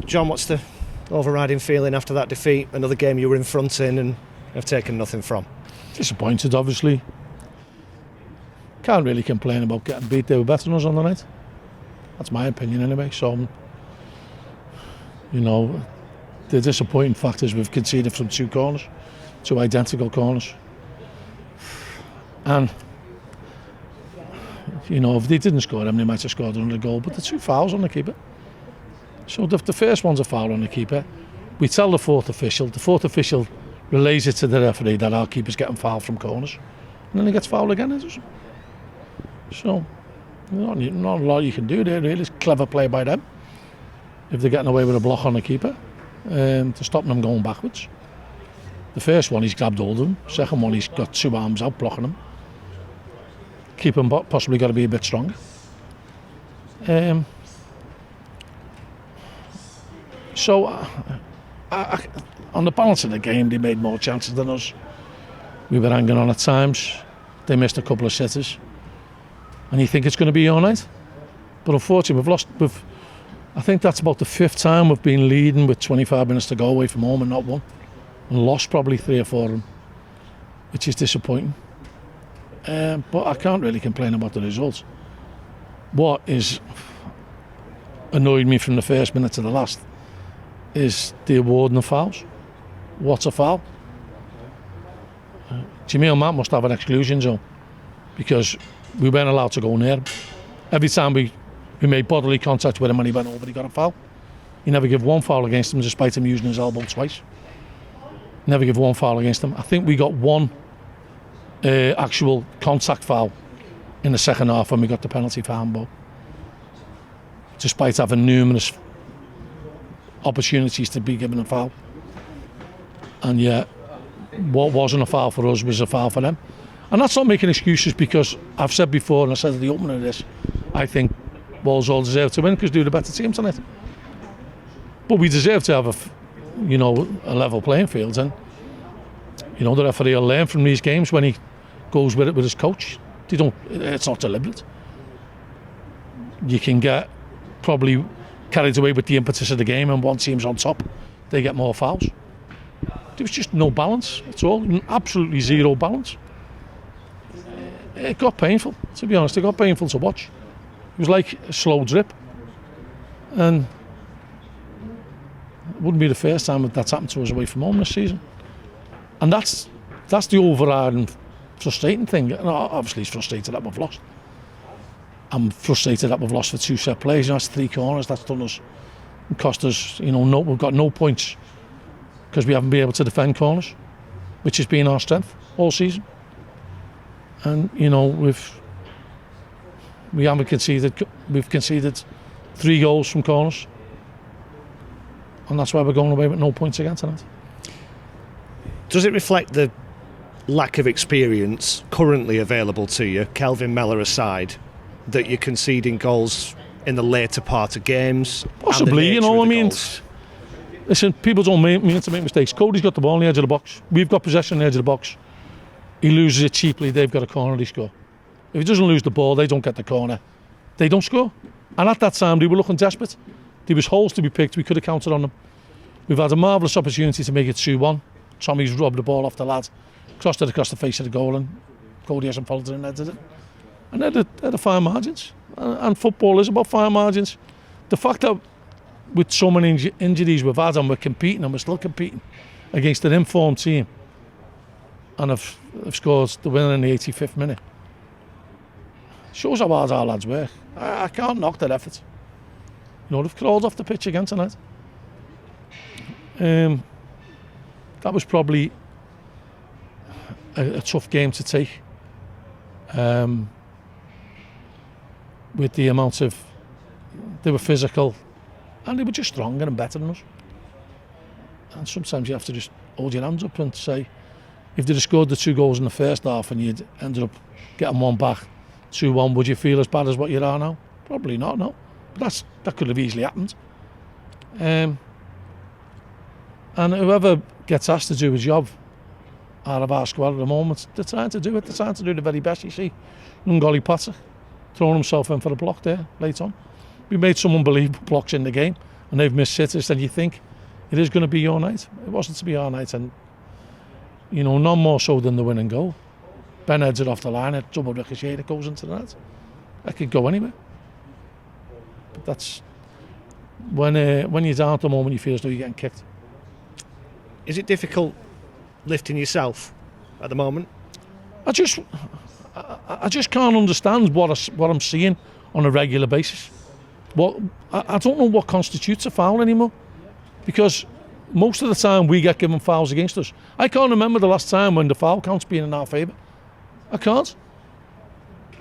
John, what's the overriding feeling after that defeat? Another game you were in front in and have taken nothing from. Disappointed, obviously. Can't really complain about getting beat. They were better than us on the night. That's my opinion anyway. So, you know, the disappointing fact is we've conceded from two corners, two identical corners. And, you know, if they didn't score them, they might have scored another goal. But the two fouls on the keeper. So the first one's a foul on the keeper. We tell the fourth official relays it to the referee that our keeper's getting fouled from corners. And then he gets fouled again. So, not a lot you can do there, really. It's clever play by them. If they're getting away with a block on the keeper, to stop them going backwards. The first one, he's grabbed hold of him. Second one, he's got two arms out blocking him. Keeper possibly got to be a bit stronger. On the balance of the game, they made more chances than us. We were hanging on at times. They missed a couple of sitters. And you think it's going to be all night. But unfortunately, I think that's about the fifth time we've been leading with 25 minutes to go away from home and not won. And lost probably 3 or 4 of them, which is disappointing. But I can't really complain about the results. What is annoyed me from the first minute to the last is the awarding of fouls. What's a foul? Jamil Matt must have an exclusion zone because we weren't allowed to go near him. Every time we made bodily contact with him and he went over, he got a foul. He never gave one foul against him despite him using his elbow twice. Never give one foul against him. I think we got one actual contact foul in the second half when we got the penalty for handball. Despite having numerous opportunities to be given a foul. And yet, what wasn't a foul for us was a foul for them. And that's not making excuses because I've said before, and I said at the opening of this, I think Walsall deserve to win because they're the better team tonight. But we deserve to have a level playing field, and the referee will learn from these games when he goes with it with his coach. It's not deliberate. You can get probably carried away with the impetus of the game, and one team's on top, they get more fouls. There was just no balance at all, absolutely zero balance. It got painful, to be honest. It got painful to watch. It was like a slow drip, and it wouldn't be the first time that's happened to us away from home this season. And that's the overriding frustrating thing. And obviously, it's frustrated that we've lost. I'm frustrated that we've lost for 2 set plays. That's 3 corners. That's done us, cost us. We've got no points because we haven't been able to defend corners, which has been our strength all season. And we haven't conceded. We've conceded 3 goals from corners, and that's why we're going away with no points again tonight. Does it reflect the lack of experience currently available to you, Kelvin Mellor aside, that you're conceding goals in the later part of games? Possibly, listen, people don't mean to make mistakes. Cody's got the ball on the edge of the box. We've got possession on the edge of the box. He loses it cheaply, they've got a corner, they score. If he doesn't lose the ball, they don't get the corner, they don't score. And at that time, they were looking desperate. There was holes to be picked, we could have counted on them. We've had a marvellous opportunity to make it 2-1. Tommy's robbed the ball off the lad, crossed it across the face of the goal, and Cody hasn't followed it and headed it. And they're the fine margins. And football is about fine margins. The fact that with so many injuries we've had and we're competing and we're still competing against an informed team and have scored the winner in the 85th minute shows how hard our lads work. I can't knock their effort. They've crawled off the pitch again tonight. That was probably a tough game to take. With the amount of, they were physical and they were just stronger and better than us. And sometimes you have to just hold your hands up and say, if they'd have scored the 2 goals in the first half and you'd ended up getting one back, 2-1, would you feel as bad as what you are now? Probably not, no. But that could have easily happened. And whoever gets asked to do a job out of our squad at the moment, they're trying to do it. They're trying to do the very best. You see Ngoli Patrick throwing himself in for a block there late on. We made some unbelievable blocks in the game. and they've missed sitters, then you think it is going to be your night. It wasn't to be our night, and none more so than the winning goal. Ben heads it off the line, a double ricochet that goes into the net. That could go anywhere. But that's when you're down at the moment, you feel as though you're getting kicked. Is it difficult lifting yourself at the moment? I just can't understand what I'm seeing on a regular basis. I don't know what constitutes a foul anymore, because most of the time we get given fouls against us. I can't remember the last time when the foul count's been in our favour. I can't.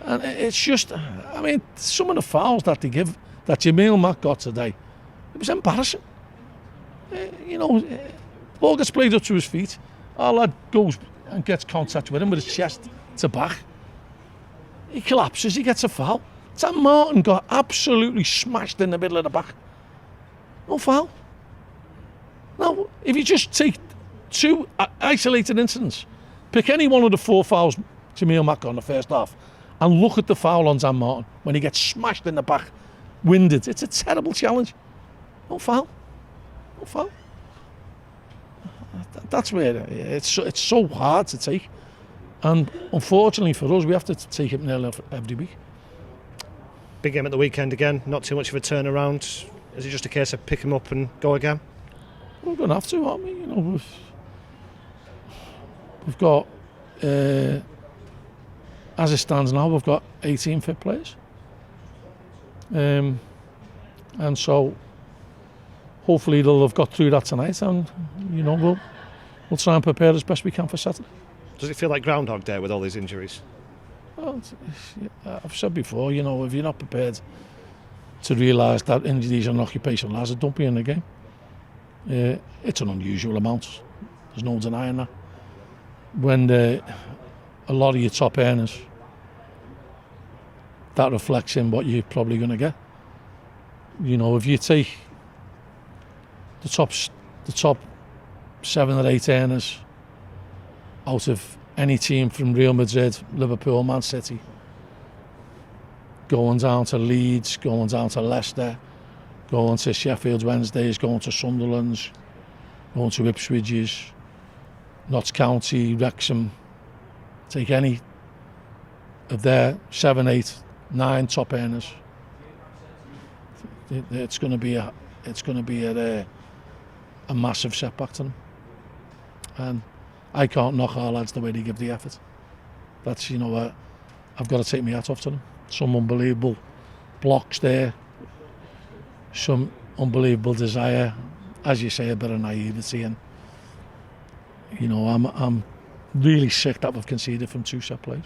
And it's just, some of the fouls that they give, that Jamil Mack got today, it was embarrassing. Ball gets played up to his feet. Our lad goes and gets contact with him with his chest to back. He collapses, he gets a foul. Sam Martin got absolutely smashed in the middle of the back. No foul. Now, if you just take two isolated incidents, pick any one of the 4 fouls Jamil Mack got in the first half, and look at the foul on Sam Martin when he gets smashed in the back, winded. It's a terrible challenge. No foul. No foul. That's where it's so hard to take, and unfortunately for us, we have to take it nearly every week. Big game at the weekend again. Not too much of a turnaround. Is it just a case of pick them up and go again? We're going to have to, aren't we? We've got, as it stands now, we've got 18 fit players, and so hopefully they'll have got through that tonight, and we'll try and prepare as best we can for Saturday. Does it feel like Groundhog Day with all these injuries? Well, I've said before, if you're not prepared to realise that injuries are an occupational hazard, don't be in the game. It's an unusual amount. There's no denying that. When a lot of your top earners, that reflects in what you're probably going to get. If you take the top 7 or 8 earners out of any team from Real Madrid, Liverpool, Man City, going down to Leeds, going down to Leicester, going to Sheffield Wednesdays, going to Sunderland's, going to Ipswich's, Notts County, Wrexham, take any of their 7, 8, 9 top earners, it's going to be a massive setback to them. And I can't knock our lads the way they give the effort. That's, I've got to take my hat off to them. Some unbelievable blocks there, some unbelievable desire, as you say, a bit of naivety, and I'm really sick that we've conceded from 2 set plays.